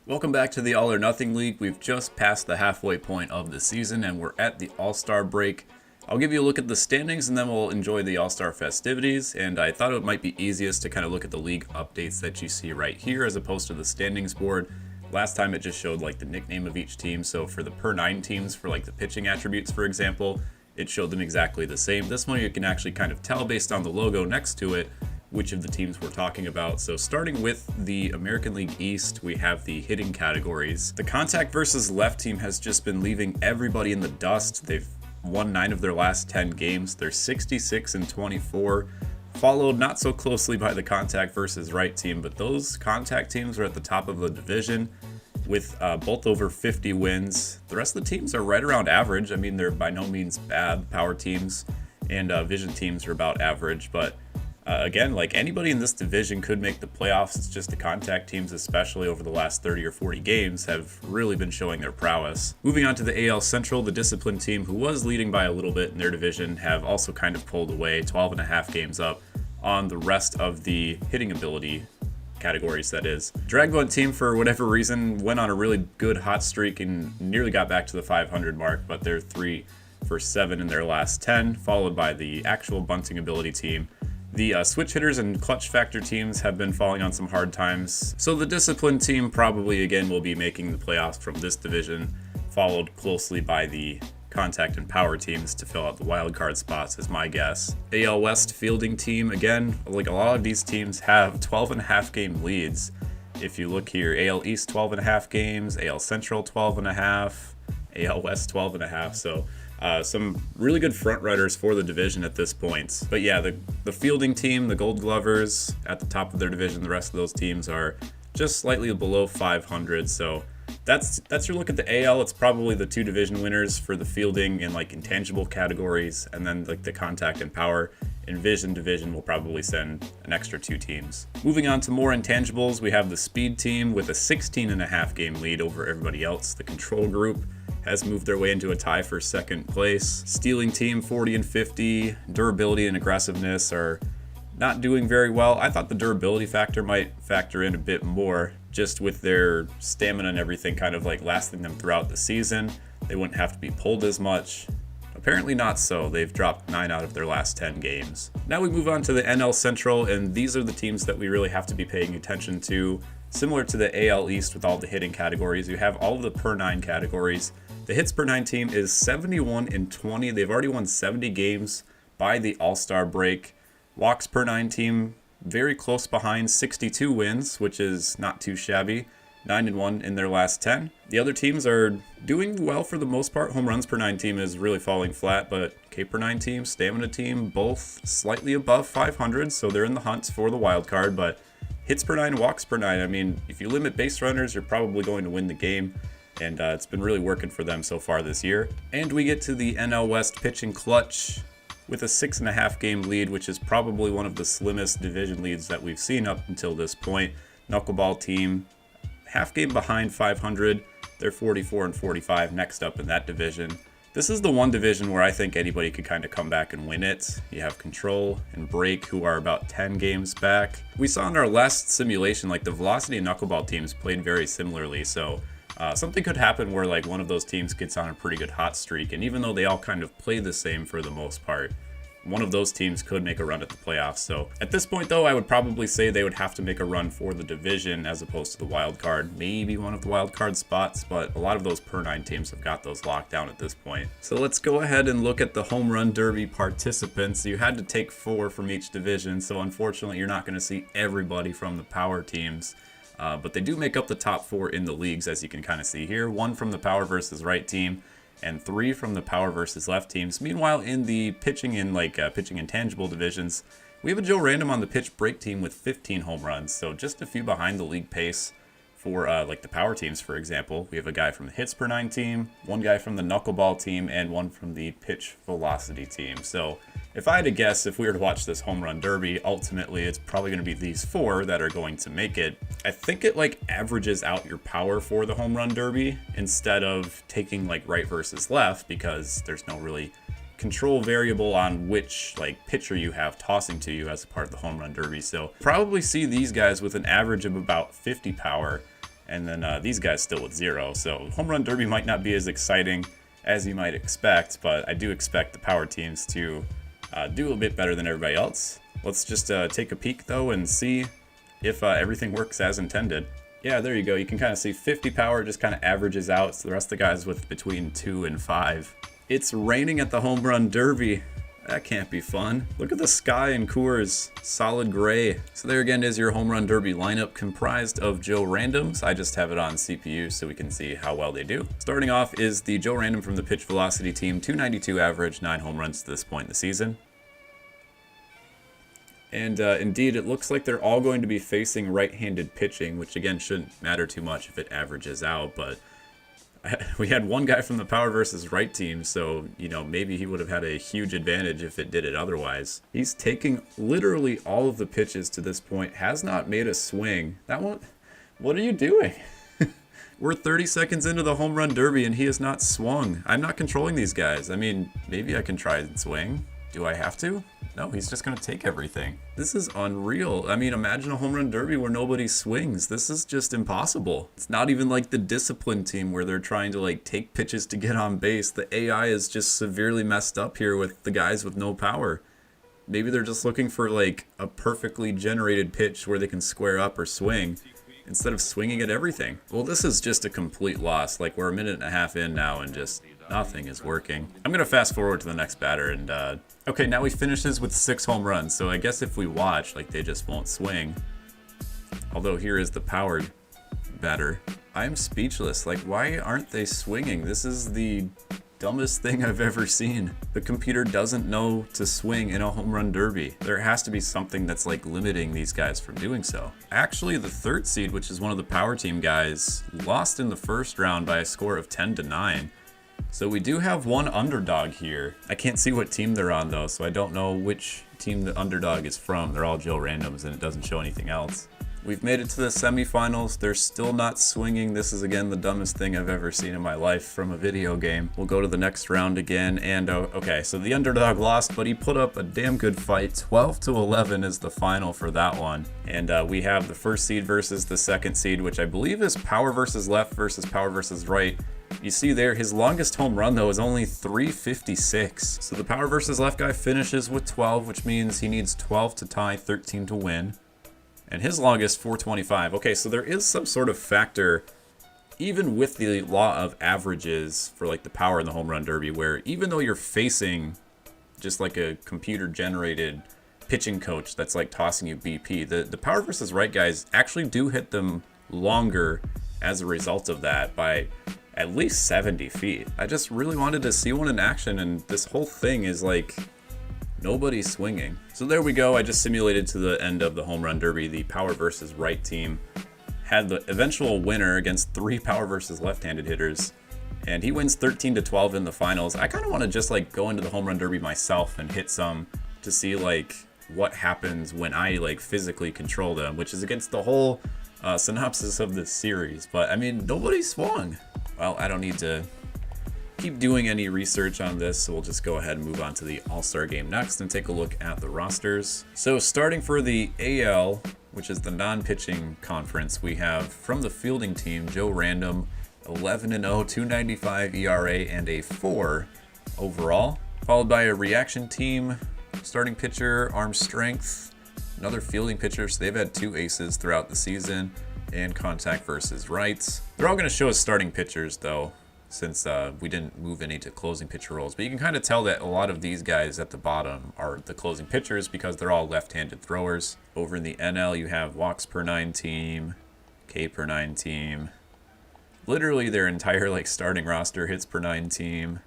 Welcome back to the All or Nothing League. We've just passed the halfway point of the season and we're at the All-Star break. I'll give you a look at the standings and then we'll enjoy the All-Star festivities. And I thought it might be easiest to kind of look at the league updates that you see right here as opposed to the standings board. Last time it just showed like the nickname of each team. So for the per 9 teams, for like the pitching attributes, for example, it showed them exactly the same. This one you can actually kind of tell based on the logo next to it which of the teams we're talking about. So starting with the American League East, we have the hitting categories. The contact versus left team has just been leaving everybody in the dust. They've won 9 of their last 10 games. They're 66-24, followed not so closely by the contact versus right team, but those contact teams are at the top of the division with both over 50 wins. The rest of the teams are right around average. I mean, they're by no means bad. Power teams and vision teams are about average, but again, like anybody in this division could make the playoffs. It's just the contact teams, especially over the last 30 or 40 games, have really been showing their prowess. Moving on to the AL Central, the disciplined team, who was leading by a little bit in their division, have also kind of pulled away, 12.5 games up on the rest of the hitting ability categories, that is. Drag Bunt team, for whatever reason, went on a really good hot streak and nearly got back to the 500 mark, but they're 3 for 7 in their last 10, followed by the actual bunting ability team. The switch hitters and clutch factor teams have been falling on some hard times, so the disciplined team probably again will be making the playoffs from this division, followed closely by the contact and power teams to fill out the wild card spots is my guess. AL West fielding team, again, like a lot of these teams have 12.5 game leads. If you look here, AL East 12.5 games, AL Central 12.5, AL West 12.5, so some really good front runners for the division at this point. But yeah, the fielding team, the Gold Glovers, at the top of their division. The rest of those teams are just slightly below 500. So that's your look at the AL. It's probably the 2 division winners for the fielding and like intangible categories, and then like the contact and power and vision division will probably send an extra 2 teams. Moving on to more intangibles, we have the speed team with a 16.5 game lead over everybody else. The control group has moved their way into a tie for second place. Stealing team 40-50, durability and aggressiveness are not doing very well. I thought the durability factor might factor in a bit more, just with their stamina and everything kind of like lasting them throughout the season. They wouldn't have to be pulled as much. Apparently not so. They've dropped 9 out of their last 10 games. Now we move on to the NL Central, and these are the teams that we really have to be paying attention to. Similar to the AL East with all the hitting categories, you have all of the per 9 categories. The hits per 9 team is 71-20. They've already won 70 games by the All-Star break. Walks per 9 team, very close behind, 62 wins, which is not too shabby. 9-1 in their last 10. The other teams are doing well for the most part. Home runs per 9 team is really falling flat, but K per 9 team, stamina team, both slightly above 500, so they're in the hunt for the wild card. But hits per 9, walks per 9, I mean, if you limit base runners, you're probably going to win the game. And it's been really working for them so far this year. And we get to the NL West pitching clutch with a 6.5 game lead, which is probably one of the slimmest division leads that we've seen up until this point. Knuckleball team, half game behind 500. They're 44-45 next up in that division. This is the one division where I think anybody could kind of come back and win it. You have Control and Break, who are about 10 games back. We saw in our last simulation, like the Velocity and Knuckleball teams played very similarly, so something could happen where like one of those teams gets on a pretty good hot streak, and even though they all kind of play the same for the most part, one of those teams could make a run at the playoffs. So at this point though, I would probably say they would have to make a run for the division as opposed to the wild card, maybe one of the wild card spots, but a lot of those per 9 teams have got those locked down at this point. So let's go ahead and look at the home run derby participants. You had to take 4 from each division, so unfortunately you're not going to see everybody from the power teams. But they do make up the top 4 in the leagues, as you can kind of see here. 1 from the power versus right team, and 3 from the power versus left teams. Meanwhile, in the pitching in pitching intangible divisions, we have a Joe Random on the pitch break team with 15 home runs, so just a few behind the league pace for like the power teams, for example. We have a guy from the hits per 9 team, 1 guy from the knuckleball team, and 1 from the pitch velocity team. So if I had to guess, if we were to watch this home run derby, ultimately it's probably going to be these 4 that are going to make it. I think it like averages out your power for the home run derby instead of taking like right versus left, because there's no really control variable on which like pitcher you have tossing to you as a part of the home run derby. So probably see these guys with an average of about 50 power And then these guys still with 0. So home run derby might not be as exciting as you might expect, but I do expect the power teams to do a bit better than everybody else. Let's just take a peek though and see if everything works as intended. Yeah, there you go. You can kind of see 50 power just kind of averages out. So the rest of the guys with between 2 and 5. It's raining at the home run derby. That can't be fun. Look at the sky in Coors, solid gray. So there again is your home run derby lineup comprised of Joe Randoms. I just have it on CPU so we can see how well they do. Starting off is the Joe Random from the pitch velocity team, 292 average, 9 home runs to this point in the season. And indeed, it looks like they're all going to be facing right-handed pitching, which again shouldn't matter too much if it averages out, but we had one guy from the power versus right team, so, you know, maybe he would have had a huge advantage if it did it otherwise. He's taking literally all of the pitches to this point, has not made a swing. That one, what are you doing? We're 30 seconds into the home run derby and he has not swung. I'm not controlling these guys. I mean, maybe I can try and swing. Do I have to? No, he's just going to take everything. This is unreal. I mean, imagine a home run derby where nobody swings. This is just impossible. It's not even like the discipline team where they're trying to like take pitches to get on base. The AI is just severely messed up here with the guys with no power. Maybe they're just looking for like a perfectly generated pitch where they can square up or swing instead of swinging at everything. Well, this is just a complete loss. Like, we're a minute and a half in now and just nothing is working. I'm going to fast forward to the next batter and okay, now he finishes with 6 home runs. So I guess if we watch, like, they just won't swing. Although here is the powered batter. I'm speechless. Like, why aren't they swinging? This is the dumbest thing I've ever seen. The computer doesn't know to swing in a home run derby. There has to be something that's like limiting these guys from doing so. Actually, the 3rd seed, which is one of the power team guys, lost in the 1st round by a score of 10-9. So we do have one underdog here. I can't see what team they're on though, so I don't know which team the underdog is from. They're all Joe Randoms and it doesn't show anything else. We've made it to the semifinals. They're still not swinging. This is again the dumbest thing I've ever seen in my life from a video game. We'll go to the next round again. And okay, so the underdog lost, but he put up a damn good fight. 12-11 is the final for that one. And we have the 1st seed versus the 2nd seed, which I believe is power versus left versus power versus right. You see there, his longest home run though is only 356. So the power versus left guy finishes with 12, which means he needs 12 to tie, 13 to win. And his longest 425. Okay, so there is some sort of factor, even with the law of averages for like the power in the home run derby, where even though you're facing just like a computer generated pitching coach that's like tossing you BP, the power versus right guys actually do hit them longer as a result of that by at least 70 feet. I just really wanted to see one in action, and this whole thing is like nobody's swinging. So there we go. I just simulated to the end of the home run derby. The power versus right team had the eventual winner against 3 power versus left-handed hitters, and he wins 13-12 in the finals. I kind of want to just like go into the home run derby myself and hit some to see like what happens when I like physically control them, which is against the whole synopsis of this series. But I mean, nobody swung. Well, I don't need to keep doing any research on this, so we'll just go ahead and move on to the All-Star game next and take a look at the rosters. So starting for the AL, which is the non-pitching conference, we have from the fielding team, Joe Random, 11-0, 295 ERA, and a 4 overall. Followed by a reaction team, starting pitcher, arm strength, another fielding pitcher, so they've had 2 aces throughout the season, and contact versus rights. They're all going to show as starting pitchers though, since we didn't move any to closing pitcher roles. But you can kind of tell that a lot of these guys at the bottom are the closing pitchers because they're all left-handed throwers. Over in the NL, you have walks per 9 team, K per 9 team. Literally their entire like starting roster, hits per 9 team.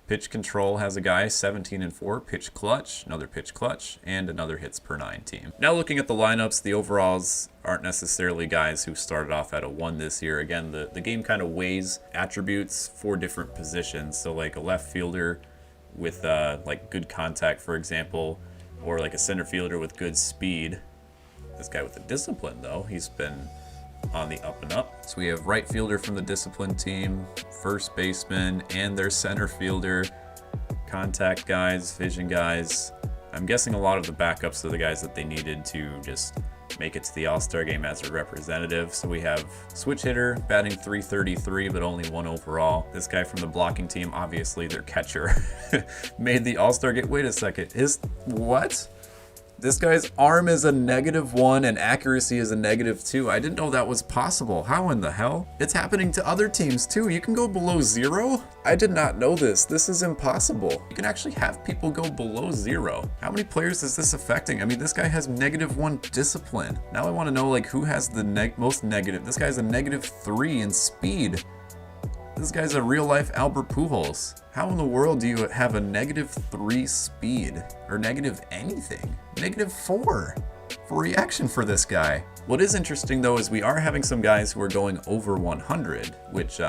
Pitch control has a guy 17-4, pitch clutch, another pitch clutch, and another hits per 9 team. Now looking at the lineups, the overalls aren't necessarily guys who started off at a 1 this year. Again, the game kind of weighs attributes for different positions. So like a left fielder with like good contact, for example, or like a center fielder with good speed. This guy with the discipline though, he's been on the up and up. So we have right fielder from the discipline team, first baseman, and their center fielder, contact guys, vision guys. I'm guessing a lot of the backups are the guys that they needed to just make it to the All-Star game as a representative. So we have switch hitter batting .333, but only 1 overall. This guy from the blocking team, obviously their catcher, made the All-Star game. Wait a second. What? This guy's arm is a -1 and accuracy is a -2. I didn't know that was possible. How in the hell? It's happening to other teams too. You can go below 0? I did not know this. This is impossible. You can actually have people go below 0. How many players is this affecting? I mean, this guy has -1 discipline. Now I want to know like who has the most negative. This guy's a -3 in speed. This guy's a real-life Albert Pujols. How in the world do you have a -3 speed? Or negative anything? -4 for reaction for this guy. What is interesting, though, is we are having some guys who are going over 100, which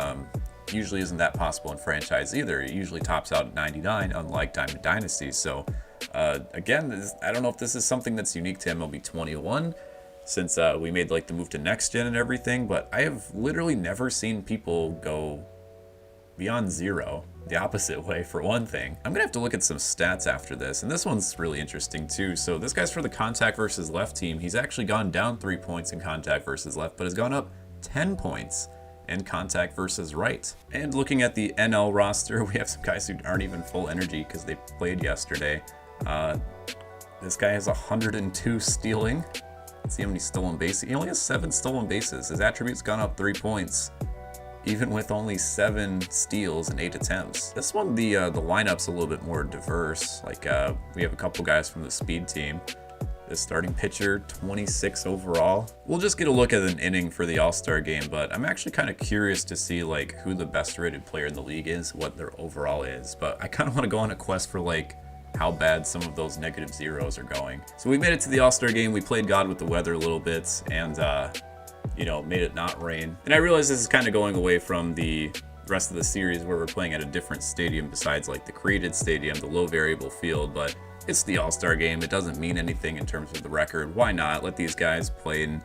usually isn't that possible in franchise either. It usually tops out at 99, unlike Diamond Dynasty. So, again, I don't know if this is something that's unique to MLB 21, since we made like the move to next gen and everything, but I have literally never seen people go beyond 0, the opposite way for one thing. I'm gonna have to look at some stats after this, and this one's really interesting too. So this guy's for the contact versus left team. He's actually gone down 3 points in contact versus left, but has gone up 10 points in contact versus right. And looking at the NL roster, we have some guys who aren't even full energy because they played yesterday. This guy has 102 stealing. Let's see how many stolen bases. He only has 7 stolen bases. His attribute's gone up 3 points, even with only 7 steals and 8 attempts. This one, the lineup's a little bit more diverse. Like we have a couple guys from the speed team. The starting pitcher, 26 overall. We'll just get a look at an inning for the All-Star game, but I'm actually kind of curious to see like who the best rated player in the league is, what their overall is. But I kind of want to go on a quest for like how bad some of those -0s are going. So we made it to the All-Star game. We played God with the weather a little bit, and you know, made it not rain. And I realize this is kind of going away from the rest of the series where we're playing at a different stadium besides like the created stadium, the low variable field, but it's the All-Star game. It doesn't mean anything in terms of the record. Why not let these guys play in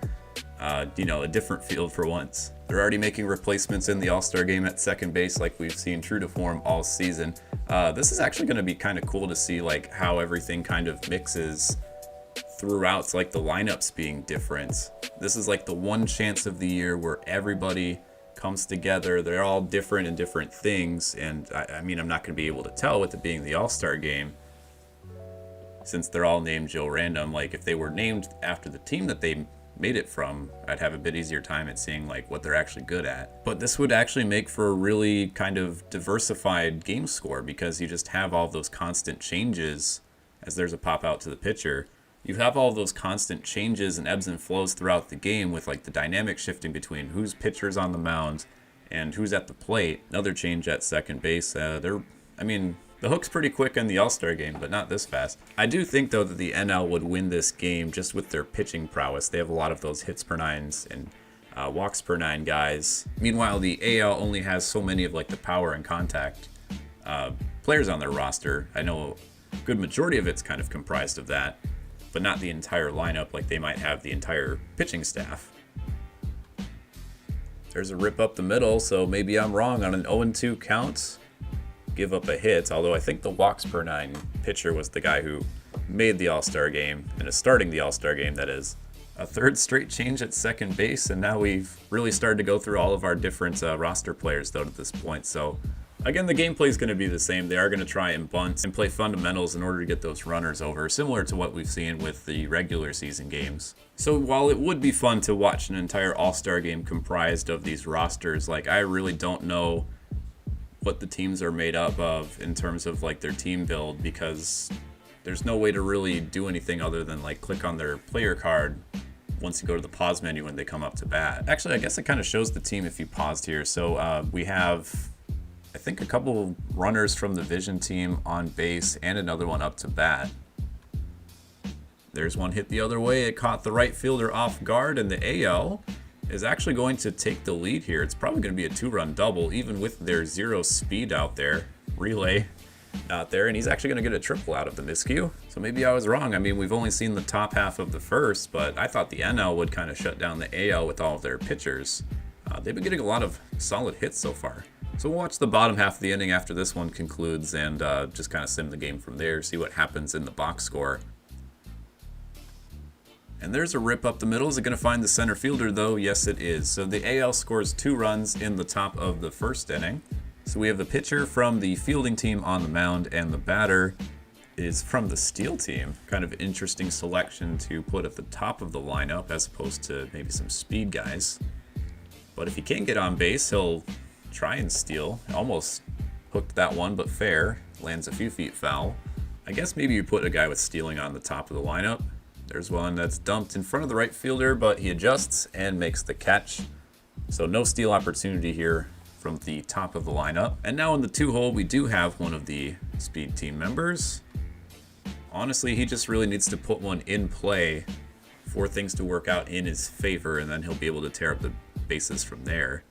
you know, a different field for once? They're already making replacements in the All-Star game at second base like we've seen true to form all season. This is actually going to be kind of cool to see like how everything kind of mixes throughout, like the lineups being different. This is like the one chance of the year where everybody comes together. They're all different in different things, and I mean, I'm not going to be able to tell with it being the All-Star game since they're all named Joe Random. Like if they were named after the team that they made it from, I'd have a bit easier time at seeing like what they're actually good at. But this would actually make for a really kind of diversified game score because you just have all of those constant changes as there's a pop out to the pitcher. You have all those constant changes and ebbs and flows throughout the game with like the dynamic shifting between who's pitchers on the mound and who's at the plate. Another change at second base. I mean, the hook's pretty quick in the All-Star game, but not this fast. I do think, though, that the NL would win this game just with their pitching prowess. They have a lot of those hits per nines and walks per 9 guys. Meanwhile, the AL only has so many of like the power and contact players on their roster. I know a good majority of it's kind of comprised of that, but not the entire lineup like they might have the entire pitching staff. There's a rip up the middle, so maybe I'm wrong on an 0-2 count. Give up a hit, although I think the walks per 9 pitcher was the guy who made the All-Star game and is starting the All-Star game, that is. A third straight change at second base, and now we've really started to go through all of our different roster players though at this point. So again, the gameplay is going to be the same. They are going to try and bunt and play fundamentals in order to get those runners over, similar to what we've seen with the regular season games. So while it would be fun to watch an entire All-Star game comprised of these rosters, like I really don't know what the teams are made up of in terms of like their team build, because there's no way to really do anything other than like click on their player card once you go to the pause menu when they come up to bat. Actually, I guess it kind of shows the team if you paused here. So we have, I think, a couple runners from the Vision team on base and another one up to bat. There's one hit the other way. It caught the right fielder off guard, and the AL is actually going to take the lead here. It's probably going to be a 2-run double, even with their 0 speed out there. Relay out there, and he's actually going to get a triple out of the miscue. So maybe I was wrong. I mean, we've only seen the top half of the first, but I thought the NL would kind of shut down the AL with all of their pitchers. They've been getting a lot of solid hits so far. So we'll watch the bottom half of the inning after this one concludes and just kind of sim the game from there, see what happens in the box score. And there's a rip up the middle. Is it going to find the center fielder, though? Yes, it is. So the AL scores 2 runs in the top of the first inning. So we have the pitcher from the fielding team on the mound, and the batter is from the Steel team. Kind of interesting selection to put at the top of the lineup as opposed to maybe some speed guys. But if he can't get on base, he'll try and steal. Almost hooked that one, but fair. Lands a few feet foul. I guess maybe you put a guy with stealing on the top of the lineup. There's one that's dumped in front of the right fielder, but he adjusts and makes the catch. So no steal opportunity here from the top of the lineup. And now in the 2-hole, we do have one of the speed team members. Honestly, he just really needs to put one in play for things to work out in his favor, and then he'll be able to tear up the bases from there.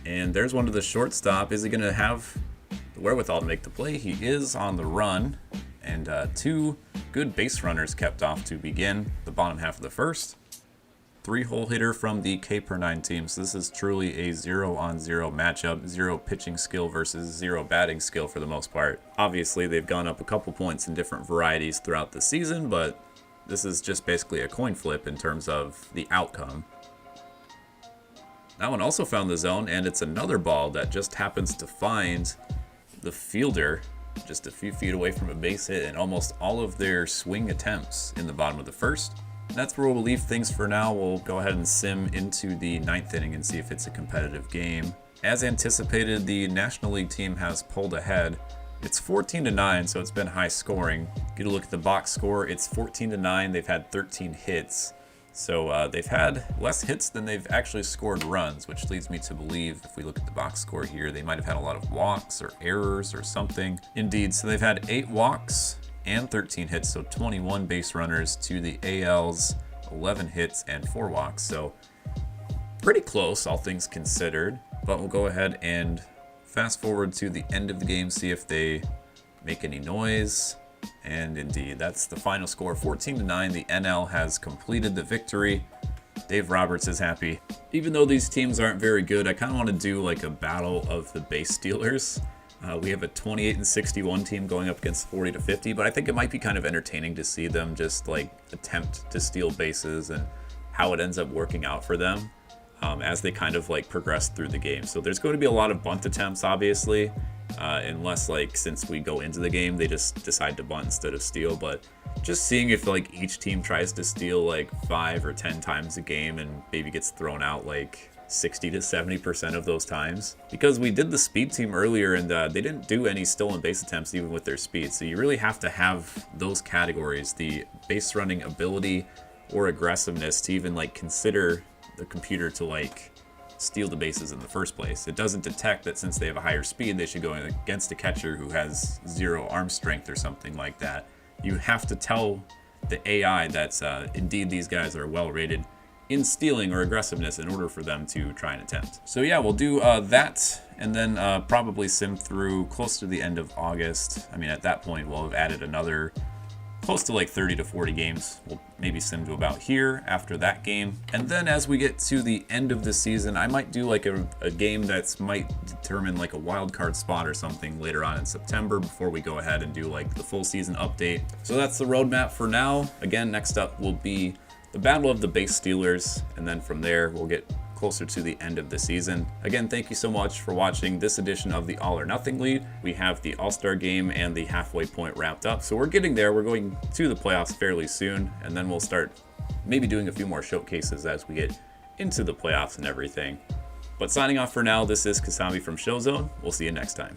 And there's one to the shortstop. Is he going to have the wherewithal to make the play? He is on the run, and 2 good base runners kept off to begin the bottom half of the first. 3-hole hitter from the K/9 team. So this is truly a 0-on-0 matchup. 0 pitching skill versus 0 batting skill for the most part. Obviously, they've gone up a couple points in different varieties throughout the season, but this is just basically a coin flip in terms of the outcome. That one also found the zone, and it's another ball that just happens to find the fielder just a few feet away from a base hit in almost all of their swing attempts in the bottom of the first. That's where we'll leave things for now. We'll go ahead and sim into the 9th inning and see if it's a competitive game. As anticipated, the National League team has pulled ahead. It's 14-9, so it's been high scoring. Get a look at the box score. It's 14-9. They've had 13 hits. So they've had less hits than they've actually scored runs, which leads me to believe, if we look at the box score here, they might have had a lot of walks or errors or something. Indeed, so they've had 8 walks and 13 hits, so 21 base runners to the AL's 11 hits and 4 walks. So pretty close, all things considered. But we'll go ahead and fast forward to the end of the game, see if they make any noise. And indeed, that's the final score, 14-9. The NL has completed the victory. Dave Roberts is happy. Even though these teams aren't very good, I kind of want to do like a battle of the base stealers. We have a 28-61 team going up against 40-50, but I think it might be kind of entertaining to see them just like attempt to steal bases and how it ends up working out for them as they kind of like progress through the game. So there's going to be a lot of bunt attempts, obviously, unless like since we go into the game they just decide to bunt instead of steal. But just seeing if like each team tries to steal like 5 or 10 times a game and maybe gets thrown out like 60 to 70% of those times, because we did the speed team earlier and they didn't do any stolen base attempts even with their speed. So you really have to have those categories, the base running ability or aggressiveness, to even like consider the computer to like steal the bases in the first place. It doesn't detect that since they have a higher speed they should go against a catcher who has 0 arm strength or something like that. You have to tell the AI that indeed these guys are well rated in stealing or aggressiveness in order for them to try and attempt. So yeah, we'll do that and then probably sim through close to the end of August. I mean, at that point we'll have added another close to like 30 to 40 games. We'll maybe sim to about here after that game. And then as we get to the end of the season, I might do like a game that's might determine like a wild card spot or something later on in September before we go ahead and do like the full season update. So that's the roadmap for now. Again, next up will be the Battle of the Base Stealers, and then from there we'll get closer to the end of the season. Again, thank you so much for watching this edition of the All or Nothing League. We have the All-Star game and the halfway point wrapped up, so we're getting there. We're going to the playoffs fairly soon, and then we'll start maybe doing a few more showcases as we get into the playoffs and everything. But signing off for now, this is Kasami from Showzone. We'll see you next time.